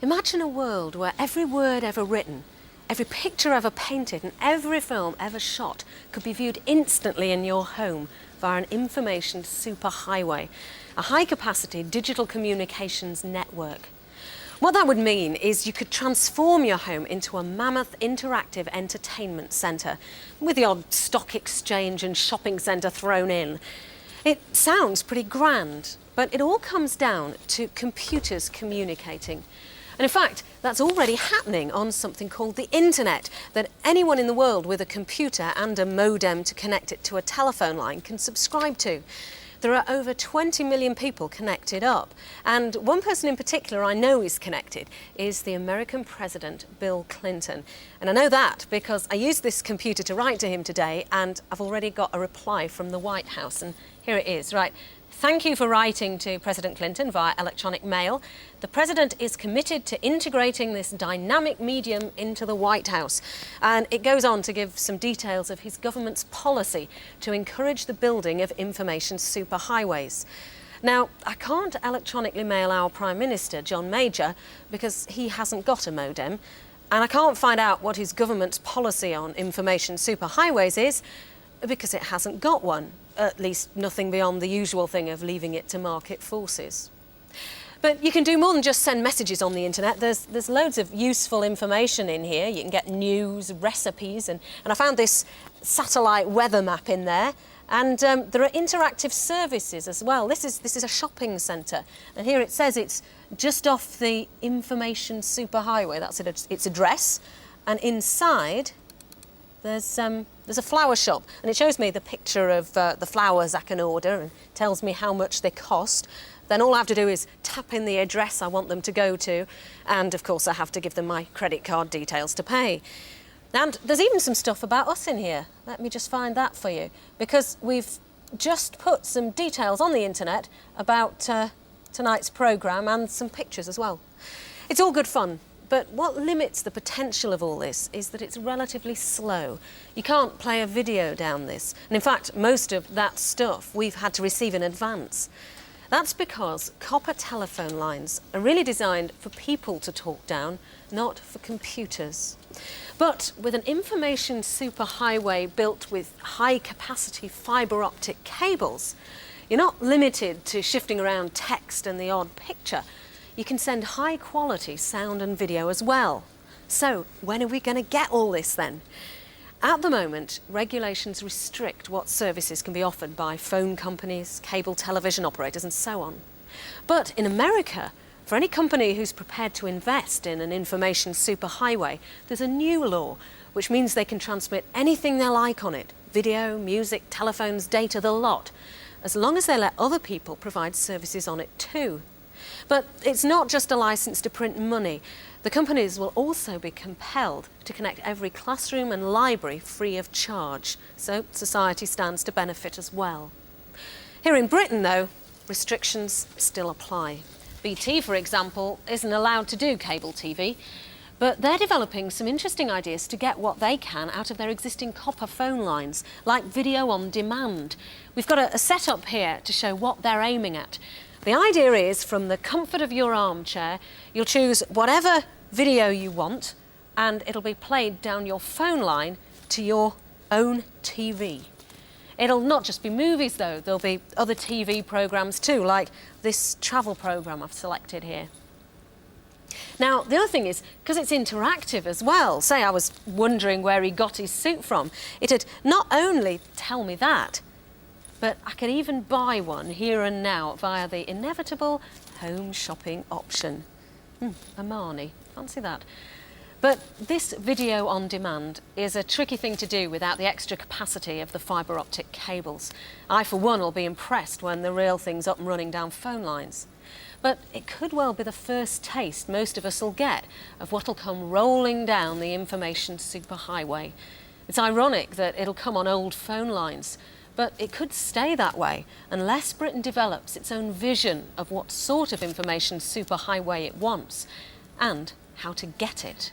Imagine a world where every word ever written, every picture ever painted and every film ever shot could be viewed instantly in your home via an information superhighway, a high-capacity digital communications network. What that would mean is you could transform your home into a mammoth interactive entertainment centre, with the odd stock exchange and shopping centre thrown in. It sounds pretty grand, but it all comes down to computers communicating. And in fact, that's already happening on something called the internet, that anyone in the world with a computer and a modem to connect it to a telephone line can subscribe to. There are over 20 million people connected up, and one person in particular I know is connected is the American President, Bill Clinton. And I know that because I used this computer to write to him today, and I've already got a reply from the White House, and here it is. Right. Thank you for writing to President Clinton via electronic mail. The President is committed to integrating this dynamic medium into the White House. And it goes on to give some details of his government's policy to encourage the building of information superhighways. Now, I can't electronically mail our Prime Minister, John Major, because he hasn't got a modem. And I can't find out what his government's policy on information superhighways is, because it hasn't got one. At least nothing beyond the usual thing of leaving it to market forces. But you can do more than just send messages on the internet. There's loads of useful information in here. You can get news, recipes, and I found this satellite weather map in there. And there are interactive services as well. This is a shopping centre, and here it says it's just off the information superhighway. That's its address, and inside there's a flower shop, and it shows me the picture of the flowers I can order and tells me how much they cost. Then all I have to do is tap in the address I want them to go to, and of course I have to give them my credit card details to pay. And there's even some stuff about us in here. Let me just find that for you, because we've just put some details on the internet about tonight's programme and some pictures as well. It's all good fun. But what limits the potential of all this is that it's relatively slow. You can't play a video down this. And in fact, most of that stuff we've had to receive in advance. That's because copper telephone lines are really designed for people to talk down, not for computers. But with an information superhighway built with high-capacity fibre optic cables, you're not limited to shifting around text and the odd picture. You can send high-quality sound and video as well. So, when are we going to get all this then? At the moment, regulations restrict what services can be offered by phone companies, cable television operators and so on. But in America, for any company who's prepared to invest in an information superhighway, there's a new law which means they can transmit anything they like on it: video, music, telephones, data, the lot, as long as they let other people provide services on it too. But it's not just a licence to print money. The companies will also be compelled to connect every classroom and library free of charge, so society stands to benefit as well. Here in Britain, though, restrictions still apply. BT, for example, isn't allowed to do cable TV, but they're developing some interesting ideas to get what they can out of their existing copper phone lines, like video on demand. We've got a setup here to show what they're aiming at. The idea is, from the comfort of your armchair, you'll choose whatever video you want, and it'll be played down your phone line to your own TV. It'll not just be movies, though. There'll be other TV programmes too, like this travel programme I've selected here. Now, the other thing is, because it's interactive as well, say I was wondering where he got his suit from, it'd not only tell me that, but I can even buy one here and now via the inevitable home shopping option. Armani, fancy that. But this video on demand is a tricky thing to do without the extra capacity of the fibre optic cables. I, for one, will be impressed when the real thing's up and running down phone lines. But it could well be the first taste most of us will get of what'll come rolling down the information superhighway. It's ironic that it'll come on old phone lines, but it could stay that way unless Britain develops its own vision of what sort of information superhighway it wants and how to get it.